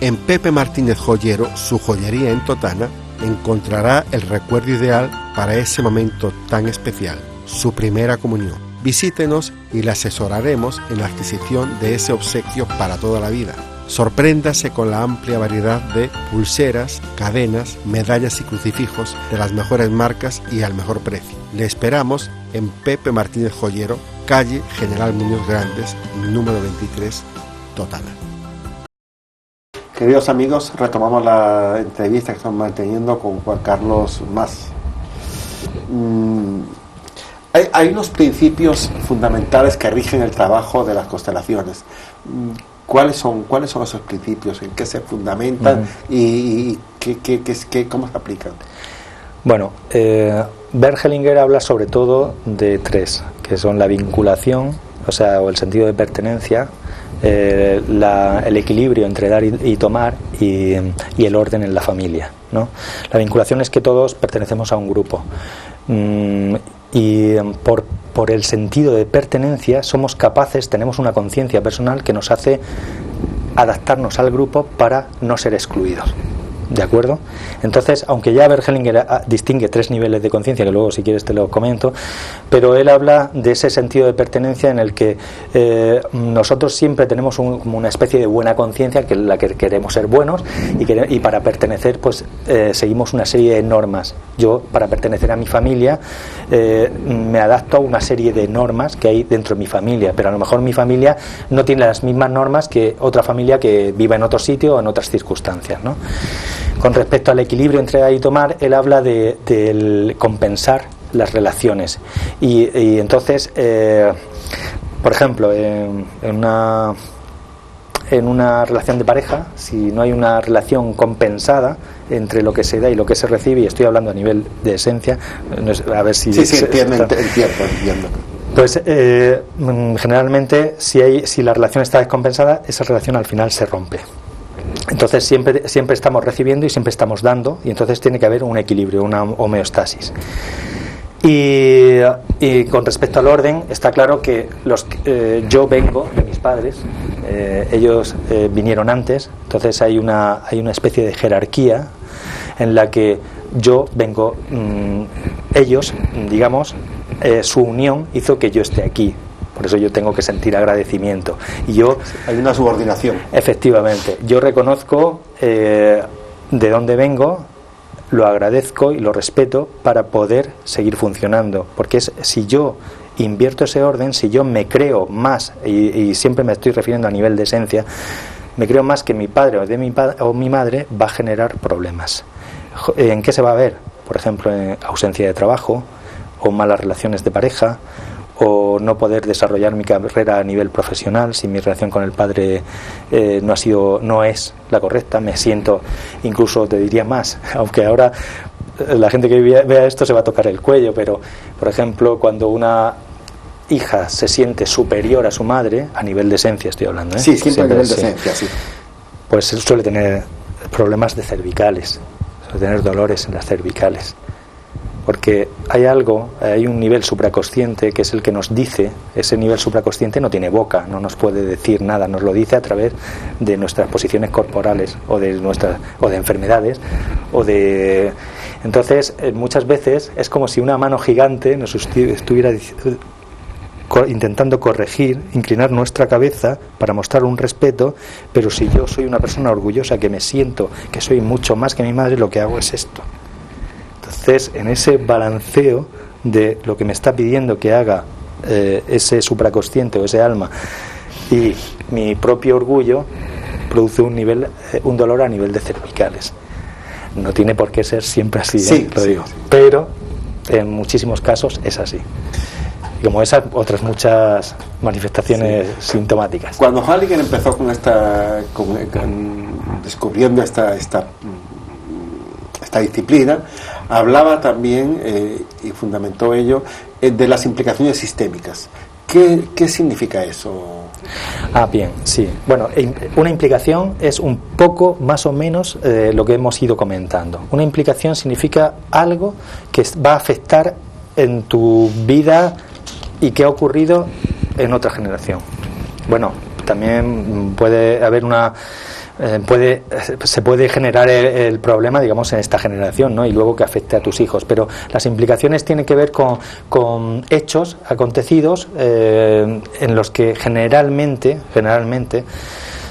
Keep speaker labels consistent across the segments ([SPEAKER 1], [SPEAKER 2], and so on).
[SPEAKER 1] En Pepe Martínez Joyero, su joyería en Totana, encontrará el recuerdo ideal para ese momento tan especial, su primera comunión. Visítenos y le asesoraremos en la adquisición de ese obsequio para toda la vida. Sorpréndase con la amplia variedad de pulseras, cadenas, medallas y crucifijos de las mejores marcas y al mejor precio. Le esperamos en Pepe Martínez Joyero, calle General Muñoz Grandes, número 23, Totana. Queridos amigos, retomamos la entrevista que estamos manteniendo con Juan Carlos Mas. Hay unos principios fundamentales que rigen el trabajo de las constelaciones. ¿Cuáles son esos principios? ¿En qué se fundamentan? ¿Y cómo se aplican?
[SPEAKER 2] Bueno, Bert Hellinger habla sobre todo de tres, que son la vinculación, o el sentido de pertenencia, el equilibrio entre dar y tomar y el orden en la familia, ¿no? La vinculación es que todos pertenecemos a un grupo y por el sentido de pertenencia somos capaces, tenemos una conciencia personal que nos hace adaptarnos al grupo para no ser excluidos. ¿De acuerdo? Entonces, aunque ya Bert Hellinger distingue tres niveles de conciencia, que luego si quieres te lo comento, pero él habla de ese sentido de pertenencia en el que nosotros siempre tenemos como una especie de buena conciencia, que es la que queremos ser buenos, y para pertenecer pues seguimos una serie de normas. Yo, para pertenecer a mi familia, me adapto a una serie de normas que hay dentro de mi familia, pero a lo mejor mi familia no tiene las mismas normas que otra familia que viva en otro sitio o en otras circunstancias, ¿no? Con respecto al equilibrio entre dar y tomar, él habla del compensar las relaciones y entonces, por ejemplo, en una relación de pareja, si no hay una relación compensada entre lo que se da y lo que se recibe, y estoy hablando a nivel de esencia, a ver si...
[SPEAKER 1] Sí, entiendo.
[SPEAKER 2] Pues generalmente si la relación está descompensada, esa relación al final se rompe. Entonces siempre estamos recibiendo y siempre estamos dando, y entonces tiene que haber un equilibrio, una homeostasis. Y con respecto al orden, está claro que yo vengo de mis padres, ellos vinieron antes, entonces hay una especie de jerarquía en la que yo vengo, ellos, digamos, su unión hizo que yo esté aquí. Por eso yo tengo que sentir agradecimiento. Y hay
[SPEAKER 1] una subordinación.
[SPEAKER 2] Efectivamente. Yo reconozco de dónde vengo, lo agradezco y lo respeto para poder seguir funcionando. Porque si yo invierto ese orden, si yo me creo más, y siempre me estoy refiriendo a nivel de esencia, me creo más que mi padre o mi madre, va a generar problemas. ¿En qué se va a ver? Por ejemplo, en ausencia de trabajo, o malas relaciones de pareja, o no poder desarrollar mi carrera a nivel profesional si mi relación con el padre no es la correcta. Me siento, incluso te diría más, aunque ahora la gente que vea esto se va a tocar el cuello, pero por ejemplo cuando una hija se siente superior a su madre, a nivel de esencia estoy hablando,
[SPEAKER 1] Sí, siempre a nivel de esencia, sí.
[SPEAKER 2] Pues suele tener problemas de cervicales, suele tener dolores en las cervicales. Porque hay un nivel supraconsciente que es el que nos dice, ese nivel supraconsciente no tiene boca, no nos puede decir nada, nos lo dice a través de nuestras posiciones corporales o de enfermedades entonces muchas veces es como si una mano gigante nos estuviera intentando corregir, inclinar nuestra cabeza para mostrar un respeto, pero si yo soy una persona orgullosa que me siento que soy mucho más que mi madre, lo que hago es esto. Entonces, en ese balanceo de lo que me está pidiendo que haga ese supraconsciente o ese alma y mi propio orgullo, produce un dolor a nivel de cervicales. No tiene por qué ser siempre así, lo digo. Pero en muchísimos casos es así. Y como esas, otras muchas manifestaciones sintomáticas.
[SPEAKER 1] Cuando Hellinger empezó descubriendo esta disciplina, hablaba también y fundamentó ello de las implicaciones sistémicas. ¿Qué significa eso?
[SPEAKER 2] Bien, sí. Bueno, una implicación es un poco más o menos lo que hemos ido comentando. Una implicación significa algo que va a afectar en tu vida y que ha ocurrido en otra generación. Bueno, también puede haber se puede generar el problema, digamos, en esta generación, ¿no? Y luego que afecte a tus hijos, pero las implicaciones tienen que ver con hechos acontecidos en los que generalmente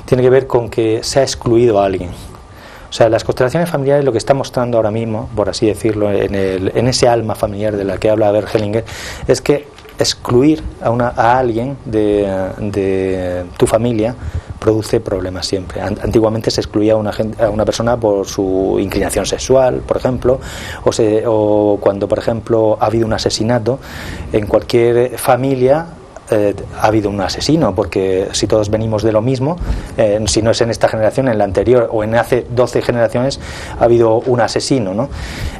[SPEAKER 2] tiene que ver con que se ha excluido a alguien. O sea, las constelaciones familiares lo que está mostrando ahora mismo, por así decirlo, en ese alma familiar de la que habla Bert Hellinger, es que excluir a alguien de tu familia produce problemas siempre. Antiguamente se excluía a una persona por su inclinación sexual, por ejemplo, o cuando, por ejemplo, ha habido un asesinato en cualquier familia. Ha habido un asesino, porque si todos venimos de lo mismo, si no es en esta generación, en la anterior o en hace 12 generaciones ha habido un asesino, ¿no?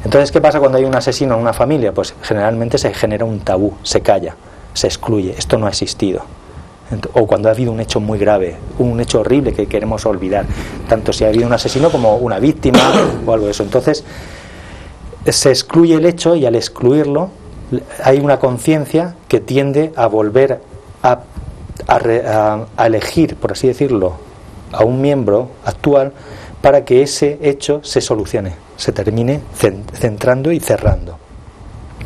[SPEAKER 2] Entonces, ¿qué pasa cuando hay un asesino en una familia? Pues generalmente se genera un tabú, se calla, se excluye, esto no ha existido. O cuando ha habido un hecho muy grave, un hecho horrible que queremos olvidar, tanto si ha habido un asesino como una víctima o algo de eso. Entonces se excluye el hecho, y al excluirlo hay una conciencia que tiende a volver a elegir, por así decirlo, a un miembro actual para que ese hecho se solucione, se termine centrando y cerrando.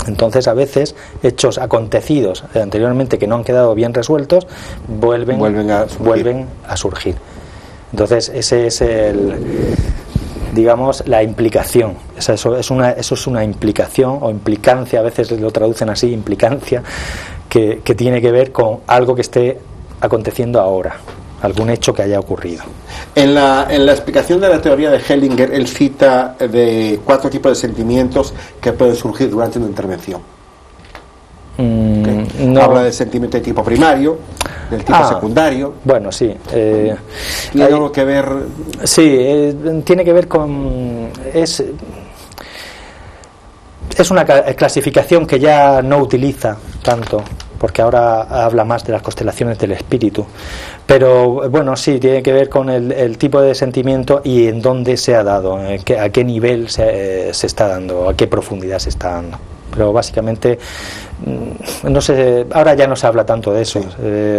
[SPEAKER 2] Entonces, a veces, hechos acontecidos anteriormente que no han quedado bien resueltos vuelven a surgir. Entonces, ese es digamos, la implicación. Eso es una implicación o implicancia, a veces lo traducen así, implicancia, que tiene que ver con algo que esté aconteciendo ahora, algún hecho que haya ocurrido.
[SPEAKER 1] En la explicación de la teoría de Hellinger, él cita de 4 tipos de sentimientos que pueden surgir durante una intervención.
[SPEAKER 2] No.
[SPEAKER 1] Habla del sentimiento de tipo primario, del tipo secundario.
[SPEAKER 2] Bueno, sí.
[SPEAKER 1] ¿Tiene algo que ver?
[SPEAKER 2] Sí, tiene que ver con... Es una clasificación que ya no utiliza tanto, porque ahora habla más de las constelaciones del espíritu. Pero bueno, sí, tiene que ver con el tipo de sentimiento y en dónde se ha dado, a qué nivel se está dando, a qué profundidad se está dando. Pero básicamente, no sé, ahora ya no se habla tanto de eso, sí.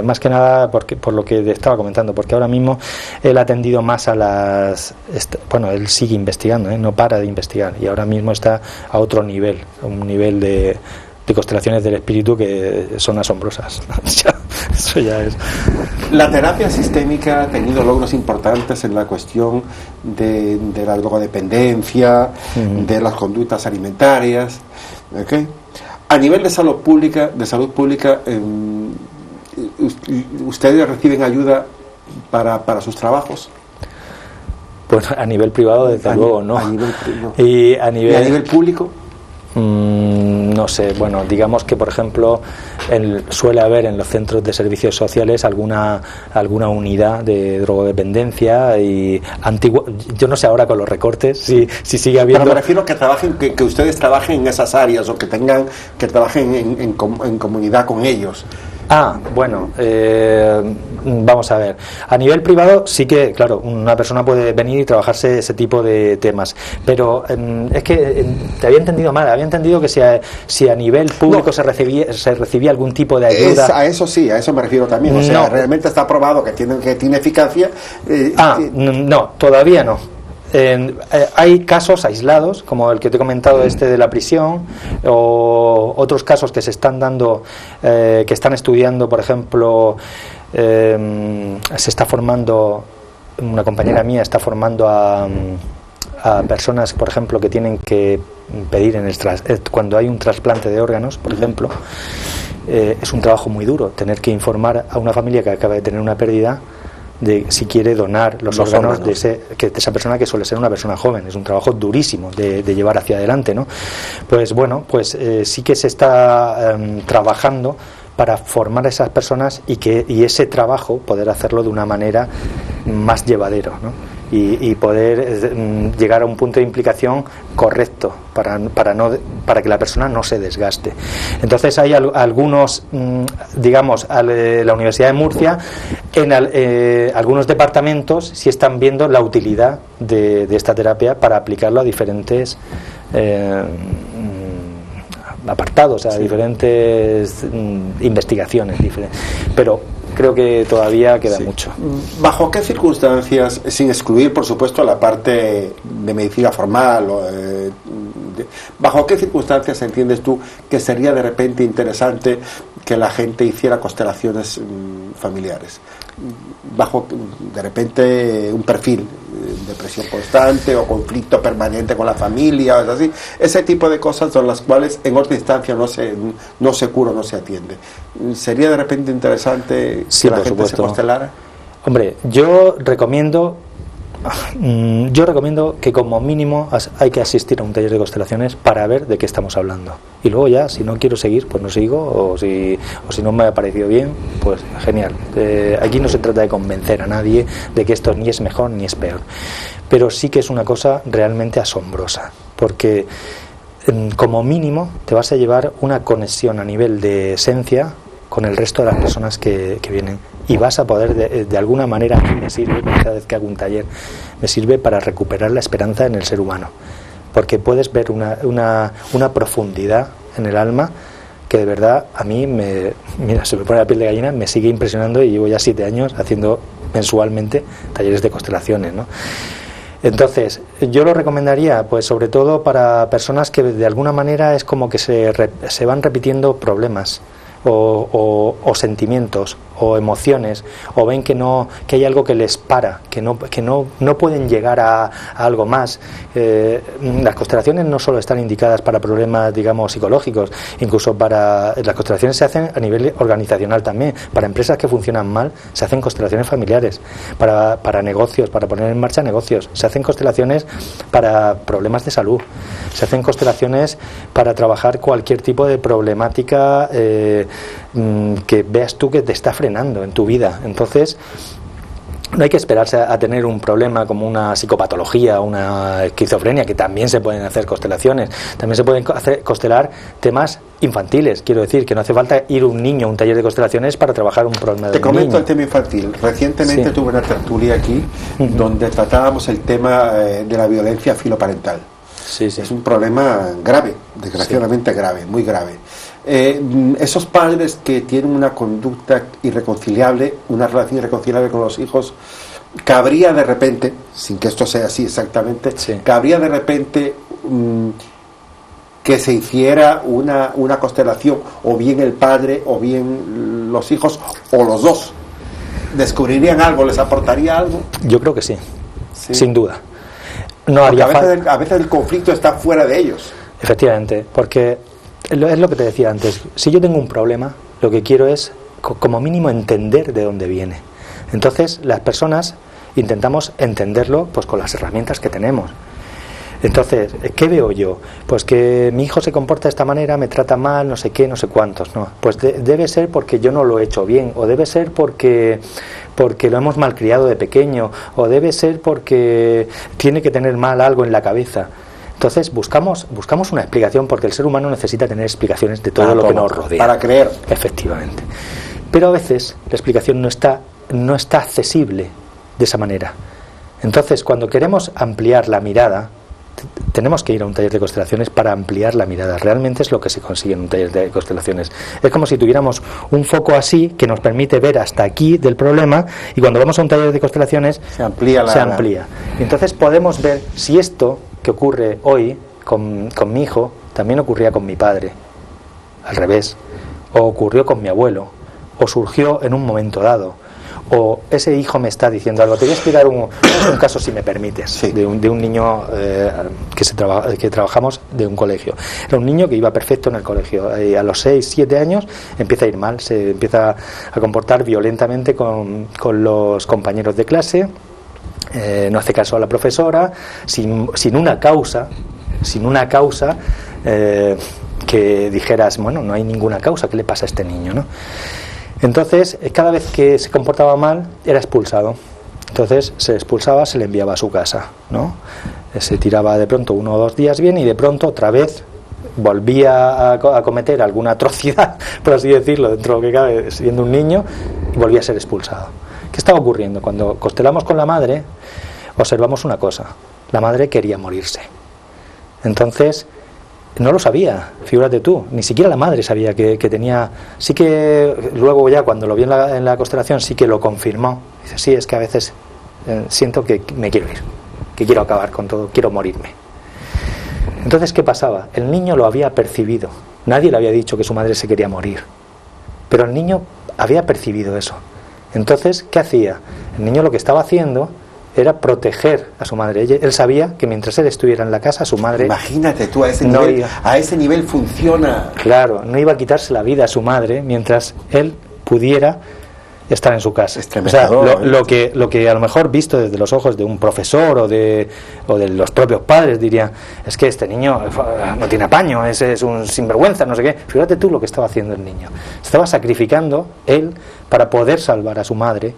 [SPEAKER 2] Más que nada por lo que estaba comentando, porque ahora mismo él ha tendido más a él sigue investigando, no para de investigar, y ahora mismo está a otro nivel, un nivel de constelaciones del espíritu que son asombrosas. Eso ya es.
[SPEAKER 1] La terapia sistémica ha tenido logros importantes en la cuestión de la drogodependencia, de las conductas alimentarias. ¿Okay? A nivel de salud pública, ¿ustedes reciben ayuda para sus trabajos?
[SPEAKER 2] Pues a nivel privado, desde luego, no. ¿Y a nivel
[SPEAKER 1] público?
[SPEAKER 2] No sé, bueno, digamos que, por ejemplo, suele haber en los centros de servicios sociales alguna unidad de drogodependencia, y yo no sé ahora con los recortes si sigue habiendo.
[SPEAKER 1] Pero me refiero que ustedes trabajen en esas áreas, o que trabajen en comunidad con ellos.
[SPEAKER 2] Bueno, vamos a ver. A nivel privado sí que, claro, una persona puede venir y trabajarse ese tipo de temas, pero es que te había entendido mal. Había entendido que si a nivel público se recibía algún tipo de ayuda.
[SPEAKER 1] A eso sí, a eso me refiero también. O sea, realmente está probado que tiene eficacia.
[SPEAKER 2] No, todavía no. Hay casos aislados, como el que te he comentado, de la prisión, o otros casos que se están dando, que están estudiando. Por ejemplo, se está formando, una compañera mía está formando a personas, por ejemplo, que tienen que pedir cuando hay un trasplante de órganos, por ejemplo. Es un trabajo muy duro tener que informar a una familia que acaba de tener una pérdida de si quiere donar los órganos de esa persona, que suele ser una persona joven. Es un trabajo durísimo de llevar hacia adelante, ¿no? Pues bueno, sí que se está trabajando para formar a esas personas y ese trabajo poder hacerlo de una manera más llevadero, ¿no? Y poder llegar a un punto de implicación correcto para que la persona no se desgaste. Entonces hay algunos, digamos, la Universidad de Murcia, en algunos departamentos sí están viendo la utilidad de esta terapia para aplicarlo a diferentes apartados, a diferentes investigaciones, pero creo que todavía queda mucho.
[SPEAKER 1] ¿Bajo qué circunstancias, sin excluir por supuesto la parte de medicina formal, bajo qué circunstancias entiendes tú que sería de repente interesante que la gente hiciera constelaciones familiares? Bajo de repente un perfil, depresión constante o conflicto permanente con la familia, o es así, ese tipo de cosas son las cuales en otra instancia no se cura, no se atiende. ¿Sería de repente interesante que la gente se constelara?
[SPEAKER 2] Hombre, yo recomiendo que como mínimo hay que asistir a un taller de constelaciones para ver de qué estamos hablando. Y luego ya, si no quiero seguir, pues no sigo, o si no me ha parecido bien, pues genial. Aquí no se trata de convencer a nadie de que esto ni es mejor ni es peor. Pero sí que es una cosa realmente asombrosa, porque como mínimo te vas a llevar una conexión a nivel de esencia con el resto de las personas que vienen, y vas a poder de alguna manera, a mí me sirve, cada vez que hago un taller, me sirve para recuperar la esperanza en el ser humano, porque puedes ver una profundidad en el alma que de verdad a mí se me pone la piel de gallina, me sigue impresionando, y llevo ya 7 años haciendo mensualmente talleres de constelaciones, ¿no? Entonces, yo lo recomendaría, pues sobre todo para personas que de alguna manera es como que se van repitiendo problemas o sentimientos o emociones, o ven que hay algo que les para, que no pueden llegar a algo más. Las constelaciones no solo están indicadas para problemas, digamos, psicológicos, incluso las constelaciones se hacen a nivel organizacional también. Para empresas que funcionan mal se hacen constelaciones familiares, para negocios, para poner en marcha negocios, se hacen constelaciones para problemas de salud, se hacen constelaciones para trabajar cualquier tipo de problemática que veas tú que te está frenando en tu vida. Entonces, no hay que esperarse a tener un problema como una psicopatología, una esquizofrenia, que también se pueden hacer constelaciones. También se pueden constelar temas infantiles. Quiero decir que no hace falta ir un niño a un taller de constelaciones para trabajar un problema de niño. Te comento
[SPEAKER 1] el tema infantil. Recientemente tuve una tertulia aquí donde tratábamos el tema de la violencia filoparental.
[SPEAKER 2] Sí.
[SPEAKER 1] Es un problema grave, desgraciadamente grave, muy grave. Esos padres que tienen una conducta irreconciliable, una relación irreconciliable con los hijos, cabría de repente, sin que esto sea así exactamente, cabría de repente que se hiciera una constelación, o bien el padre o bien los hijos, o los dos. ¿Descubrirían algo? ¿Les aportaría algo?
[SPEAKER 2] Yo creo que sí. Sin duda. No haría
[SPEAKER 1] a veces el conflicto está fuera de ellos.
[SPEAKER 2] Efectivamente, porque es lo que te decía antes. Si yo tengo un problema, lo que quiero es como mínimo entender de dónde viene. Entonces las personas intentamos entenderlo pues con las herramientas que tenemos. Entonces, ¿qué veo yo? Pues que mi hijo se comporta de esta manera, me trata mal, no sé qué, no sé cuántos, ¿no? Pues debe ser porque yo no lo he hecho bien, o debe ser porque lo hemos malcriado de pequeño, o debe ser porque tiene que tener mal algo en la cabeza. Entonces buscamos una explicación, porque el ser humano necesita tener explicaciones de todo lo que nos rodea.
[SPEAKER 1] Para creer.
[SPEAKER 2] Efectivamente. Pero a veces la explicación no está accesible de esa manera. Entonces, cuando queremos ampliar la mirada, tenemos que ir a un taller de constelaciones para ampliar la mirada. Realmente es lo que se consigue en un taller de constelaciones. Es como si tuviéramos un foco así que nos permite ver hasta aquí del problema, y cuando vamos a un taller de constelaciones se amplía. Y entonces podemos ver si esto que ocurre hoy con mi hijo también ocurría con mi padre, al revés, o ocurrió con mi abuelo, o surgió en un momento dado, o ese hijo me está diciendo algo. Te voy a explicar un caso, si me permites, de un niño que trabajamos de un colegio. Era un niño que iba perfecto en el colegio, y a los 6, 7 años empieza a ir mal, se empieza a comportar violentamente con los compañeros de clase, no hace caso a la profesora, sin una causa que dijeras, bueno, no hay ninguna causa, ¿qué le pasa a este niño, no? Entonces, cada vez que se comportaba mal, era expulsado. Entonces, se expulsaba, se le enviaba a su casa, ¿no? Se tiraba de pronto 1 o 2 días bien, y de pronto otra vez volvía a cometer alguna atrocidad, por así decirlo, dentro de lo que cabe, siendo un niño, y volvía a ser expulsado. ¿Qué estaba ocurriendo? Cuando constelamos con la madre, observamos una cosa: la madre quería morirse. Entonces, no lo sabía, figúrate tú, ni siquiera la madre sabía que tenía. Sí que luego ya cuando lo vi en la constelación sí que lo confirmó. Dice, sí, es que a veces siento que me quiero ir, que quiero acabar con todo, quiero morirme. Entonces, ¿qué pasaba? El niño lo había percibido, nadie le había dicho que su madre se quería morir, pero el niño había percibido eso. Entonces, ¿qué hacía? El niño lo que estaba haciendo era proteger a su madre. Él sabía que mientras él estuviera en la casa, su madre...
[SPEAKER 1] Imagínate tú, a ese nivel funciona.
[SPEAKER 2] Claro, no iba a quitarse la vida a su madre mientras él pudiera estar en su casa. O sea, lo que a lo mejor visto desde los ojos de un profesor o de los propios padres dirían, es que este niño no tiene apaño, es un sinvergüenza, no sé qué. Fíjate tú lo que estaba haciendo el niño. Estaba sacrificando él para poder salvar a su madre,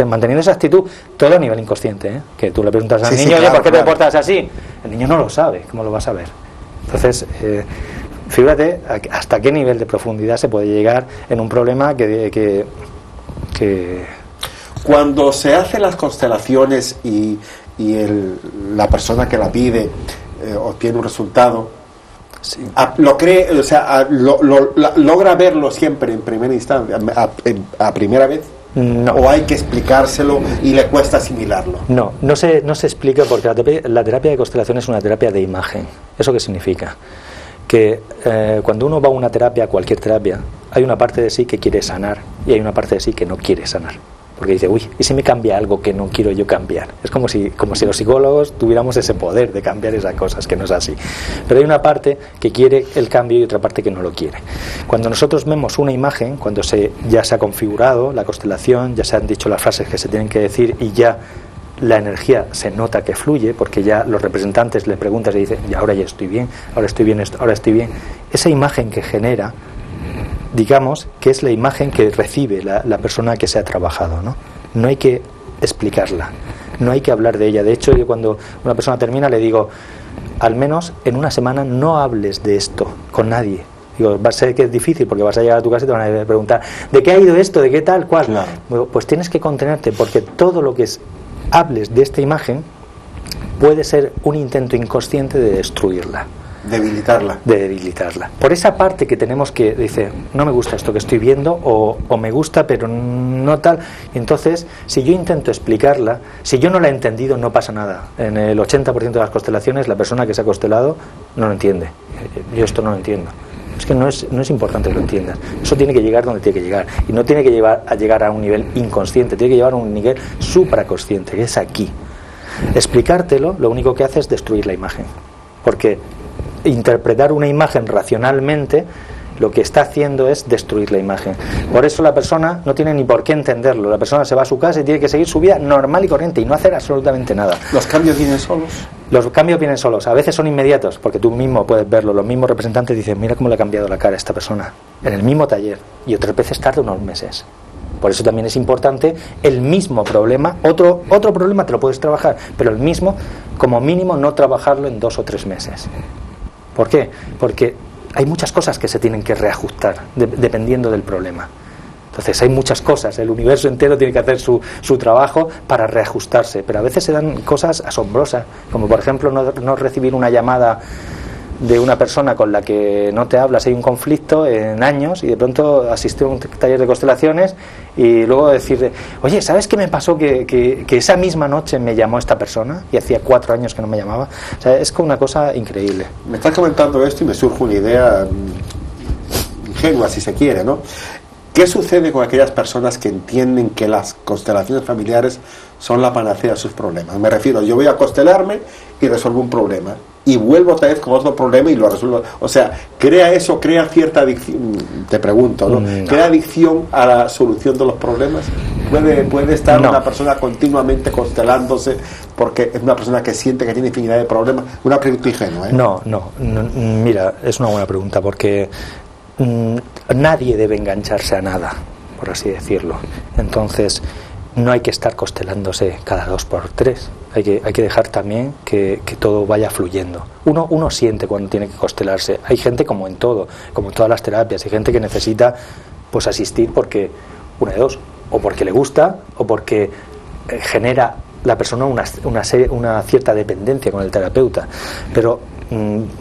[SPEAKER 2] manteniendo esa actitud, todo a nivel inconsciente, ¿eh? Que tú le preguntas al niño, claro, ¿por qué te portas así? El niño no lo sabe, ¿cómo lo va a saber? Entonces, fíjate hasta qué nivel de profundidad se puede llegar en un problema que...
[SPEAKER 1] Cuando se hacen las constelaciones y la persona que la pide obtiene un resultado, sí, logra verlo siempre en primera instancia, a primera vez.
[SPEAKER 2] No.
[SPEAKER 1] ¿O hay que explicárselo y le cuesta asimilarlo?
[SPEAKER 2] No se explica, porque la terapia de constelación es una terapia de imagen. ¿Eso qué significa? Que cuando uno va a una terapia, cualquier terapia, hay una parte de sí que quiere sanar y hay una parte de sí que no quiere sanar. Porque dice, uy, ¿y si me cambia algo que no quiero yo cambiar? Es como si los psicólogos tuviéramos ese poder de cambiar esas cosas, que no es así. Pero hay una parte que quiere el cambio y otra parte que no lo quiere. Cuando nosotros vemos una imagen, cuando ya se ha configurado la constelación, ya se han dicho las frases que se tienen que decir y ya la energía se nota que fluye, porque ya los representantes le preguntan y dicen, y ahora ya estoy bien, ahora estoy bien, ahora estoy bien. Esa imagen que genera, digamos que es la imagen que recibe la persona que se ha trabajado, ¿no? No hay que explicarla, no hay que hablar de ella. De hecho, yo cuando una persona termina le digo, al menos en una semana no hables de esto con nadie. Digo, va a ser que es difícil porque vas a llegar a tu casa y te van a preguntar, ¿de qué ha ido esto? ¿De qué tal? ¿Cuál? Claro. Bueno, pues tienes que contenerte, porque todo lo que hables de esta imagen puede ser un intento inconsciente de destruirla. Debilitarla. Por esa parte que tenemos que dice, no me gusta esto que estoy viendo, o me gusta pero no tal. Y entonces, si yo intento explicarla, si yo no la he entendido, no pasa nada. En el 80% de las constelaciones, la persona que se ha constelado no lo entiende. Yo esto no lo entiendo. Es que no es importante que lo entiendas. Eso tiene que llegar donde tiene que llegar. Y no tiene que llegar a un nivel inconsciente, tiene que llegar a un nivel supraconsciente, que es aquí. Explicártelo, lo único que hace es destruir la imagen. Porque interpretar una imagen racionalmente lo que está haciendo es destruir la imagen. Por eso la persona no tiene ni por qué entenderlo. La persona se va a su casa y tiene que seguir su vida normal y corriente y no hacer absolutamente nada.
[SPEAKER 1] ¿Los cambios vienen solos?
[SPEAKER 2] Los cambios vienen solos. A veces son inmediatos, porque tú mismo puedes verlo. Los mismos representantes dicen, mira cómo le ha cambiado la cara a esta persona, en el mismo taller. Y otras veces tarda unos meses. Por eso también es importante el mismo problema. Otro problema te lo puedes trabajar, pero el mismo, como mínimo, no trabajarlo en 2 o 3 meses. ¿Por qué? Porque hay muchas cosas que se tienen que reajustar dependiendo del problema. Entonces hay muchas cosas, el universo entero tiene que hacer su trabajo para reajustarse, pero a veces se dan cosas asombrosas, como por ejemplo no recibir una llamada de una persona con la que no te hablas, hay un conflicto en años, y de pronto asistir a un taller de constelaciones y luego decirle, oye, ¿sabes qué me pasó? Que esa misma noche me llamó esta persona y hacía 4 años que no me llamaba. O sea, es como una cosa increíble.
[SPEAKER 1] Me estás comentando esto y me surge una idea ingenua, si se quiere, ¿no? ¿Qué sucede con aquellas personas que entienden que las constelaciones familiares son la panacea de sus problemas? Me refiero, yo voy a constelarme y resuelvo un problema, y vuelvo otra vez con otro problema y lo resuelvo. O sea, crea cierta adicción, te pregunto, ¿no? No. ¿Crea adicción a la solución de los problemas? ¿Puede estar una persona continuamente constelándose porque es una persona que siente que tiene infinidad de problemas? Una pregunta ingenua, ¿eh?
[SPEAKER 2] No, mira, es una buena pregunta, porque nadie debe engancharse a nada, por así decirlo. Entonces no hay que estar constelándose cada 2 por 3. Hay que dejar también que todo vaya fluyendo. Uno siente cuando tiene que constelarse. Hay gente, como en todo, como en todas las terapias, hay gente que necesita pues asistir porque una de dos, o porque le gusta o porque genera la persona una cierta dependencia con el terapeuta. Pero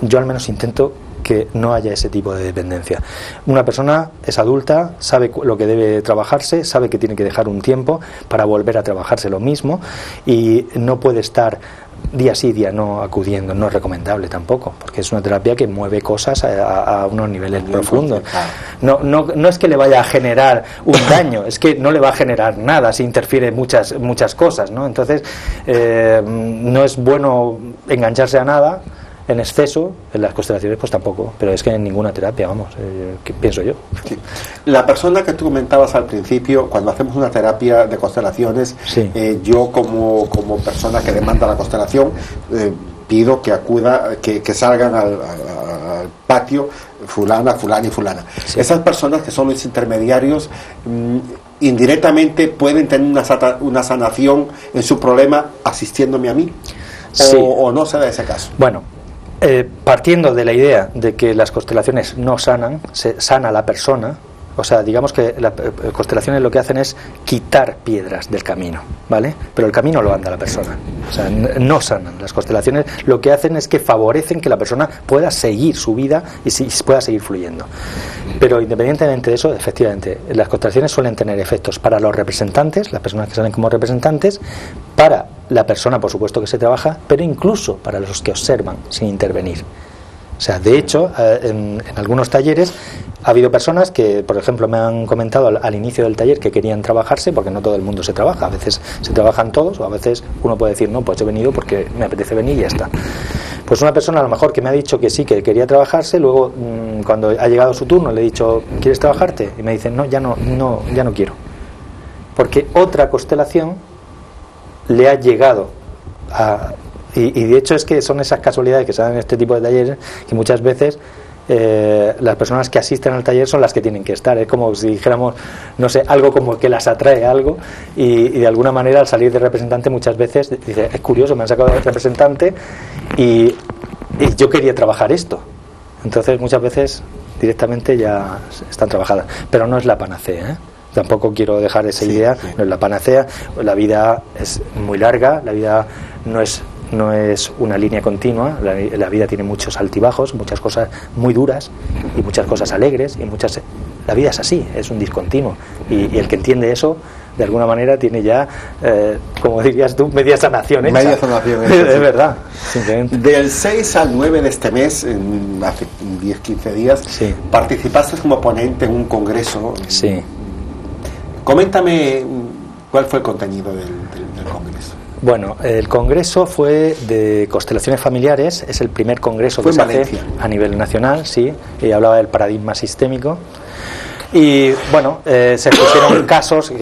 [SPEAKER 2] yo al menos intento que no haya ese tipo de dependencia. Una persona es adulta, sabe lo que debe trabajarse, sabe que tiene que dejar un tiempo para volver a trabajarse lo mismo, y no puede estar día sí, día no acudiendo. No es recomendable tampoco, porque es una terapia que mueve cosas a unos niveles profundos. No es que le vaya a generar un daño, es que no le va a generar nada si interfiere muchas cosas, ¿no? Entonces no es bueno engancharse a nada en exceso. En las constelaciones pues tampoco, pero es que en ninguna terapia, vamos, pienso yo.
[SPEAKER 1] Sí. La persona que tú comentabas al principio, cuando hacemos una terapia de constelaciones,
[SPEAKER 2] sí.
[SPEAKER 1] Yo como persona que demanda la constelación, pido que acuda, que salgan al patio fulana, fulana y fulana. Sí. Esas personas que son los intermediarios, indirectamente pueden tener una sanación en su problema asistiéndome a mí,
[SPEAKER 2] sí.
[SPEAKER 1] o no se da ese caso.
[SPEAKER 2] Bueno, partiendo de la idea de que las constelaciones no sanan, se sana la persona. O sea, digamos que las constelaciones lo que hacen es quitar piedras del camino, ¿vale? Pero el camino lo anda la persona. O sea, no sanan. Las constelaciones lo que hacen es que favorecen que la persona pueda seguir su vida y pueda seguir fluyendo. Pero independientemente de eso, efectivamente, las constelaciones suelen tener efectos para los representantes, las personas que salen como representantes, para la persona, por supuesto, que se trabaja, pero incluso para los que observan sin intervenir. O sea, de hecho, en algunos talleres ha habido personas que, por ejemplo, me han comentado al inicio del taller que querían trabajarse, porque no todo el mundo se trabaja. A veces se trabajan todos, o a veces uno puede decir, no, pues he venido porque me apetece venir y ya está. Pues una persona a lo mejor que me ha dicho que sí, que quería trabajarse, luego cuando ha llegado su turno le he dicho, ¿quieres trabajarte? Y me dicen, no, ya no quiero. Porque otra constelación le ha llegado a... Y de hecho es que son esas casualidades que se dan en este tipo de talleres, que muchas veces las personas que asisten al taller son las que tienen que estar. Es como si dijéramos, no sé, algo como que las atrae algo, y de alguna manera al salir de representante muchas veces dice, es curioso, me han sacado de representante y yo quería trabajar esto. Entonces muchas veces directamente ya están trabajadas, pero no es la panacea, ¿eh? Tampoco quiero dejar esa idea, sí. No es la panacea. La vida es muy larga, la vida no es una línea continua, la vida tiene muchos altibajos, muchas cosas muy duras y muchas cosas alegres, y la vida es así, es un discontinuo, y el que entiende eso de alguna manera tiene ya, como dirías tú, media sanación hecha.
[SPEAKER 1] Media sanación hecha,
[SPEAKER 2] es verdad, simplemente.
[SPEAKER 1] Del 6 al 9 de este mes, hace 10-15 días,
[SPEAKER 2] sí.
[SPEAKER 1] Participaste como ponente en un congreso.
[SPEAKER 2] Sí.
[SPEAKER 1] Coméntame cuál fue el contenido del congreso.
[SPEAKER 2] Bueno, el congreso fue de constelaciones familiares, es el primer congreso que se hace a nivel nacional, sí, y hablaba del paradigma sistémico. Y bueno, se pusieron casos,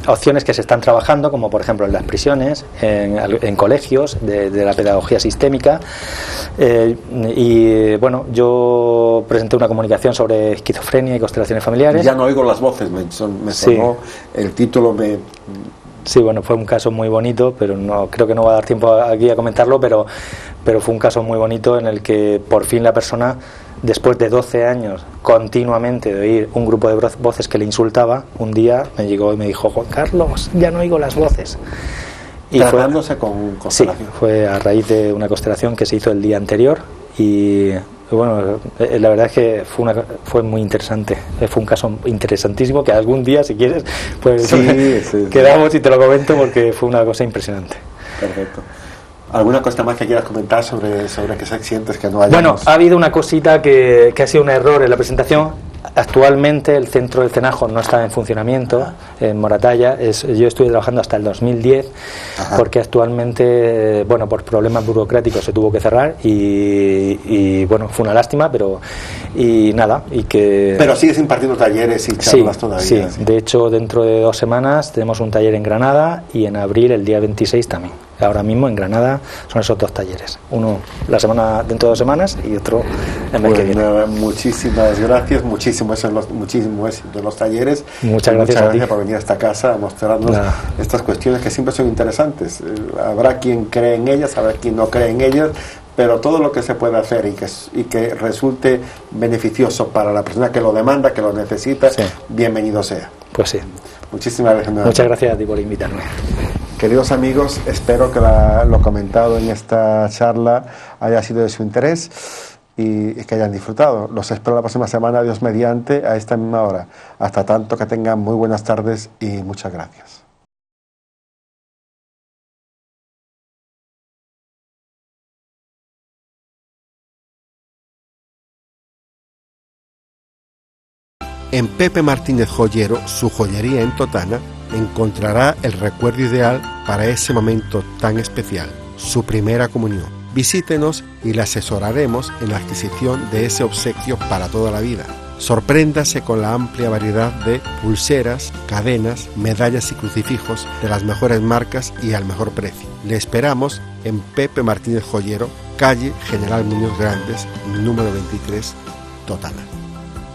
[SPEAKER 2] opciones que se están trabajando, como por ejemplo en las prisiones, en colegios de la pedagogía sistémica. Y bueno, yo presenté una comunicación sobre esquizofrenia y constelaciones familiares.
[SPEAKER 1] Ya no oigo las voces, me sonó, sí. El título me...
[SPEAKER 2] Sí, bueno, fue un caso muy bonito, pero creo que no va a dar tiempo aquí a comentarlo, pero fue un caso muy bonito en el que por fin la persona, después de 12 años continuamente de oír un grupo de voces que le insultaba, un día me llegó y me dijo, Juan Carlos, ya no oigo las voces.
[SPEAKER 1] Y tratándose con constelación.
[SPEAKER 2] Sí, fue a raíz de una constelación que se hizo el día anterior, y bueno, la verdad es que fue muy interesante. Fue un caso interesantísimo que algún día, si quieres, pues sí. Quedamos y te lo comento, porque fue una cosa impresionante.
[SPEAKER 1] Perfecto. ¿Alguna cosa más que quieras comentar sobre que sientes que no hayamos?
[SPEAKER 2] Bueno, ha habido una cosita que ha sido un error en la presentación. Actualmente el centro del Cenajo no está en funcionamiento en Moratalla. Yo estuve trabajando hasta el 2010. Ajá. Porque actualmente, bueno, por problemas burocráticos se tuvo que cerrar y bueno, fue una lástima, pero
[SPEAKER 1] Pero sigues impartiendo talleres y charlas todavía.
[SPEAKER 2] Sí, de hecho dentro de 2 semanas tenemos un taller en Granada, y en abril, el día 26 también. Ahora mismo en Granada son esos 2 talleres, uno dentro de 2 semanas y otro el mes que viene.
[SPEAKER 1] Muchísimas gracias, muchísimo éxito de los talleres.
[SPEAKER 2] Muchas gracias
[SPEAKER 1] por venir a esta casa a mostrarnos estas cuestiones que siempre son interesantes. Habrá quien cree en ellas, habrá quien no cree en ellas, pero todo lo que se puede hacer y que resulte beneficioso para la persona que lo demanda, que lo necesita, sí. Bienvenido sea.
[SPEAKER 2] Pues sí.
[SPEAKER 1] Muchísimas gracias.
[SPEAKER 2] Muchas gracias a ti por invitarme.
[SPEAKER 1] Queridos amigos, espero que lo comentado en esta charla haya sido de su interés y que hayan disfrutado. Los espero la próxima semana, Dios mediante, a esta misma hora. Hasta tanto, que tengan muy buenas tardes y muchas gracias. En Pepe Martínez Joyero, su joyería en Totana, encontrará el recuerdo ideal para ese momento tan especial, su primera comunión. Visítenos y le asesoraremos en la adquisición de ese obsequio para toda la vida. Sorpréndase con la amplia variedad de pulseras, cadenas, medallas y crucifijos de las mejores marcas y al mejor precio. Le esperamos en Pepe Martínez Joyero, calle General Muñoz Grandes, número 23, Totana.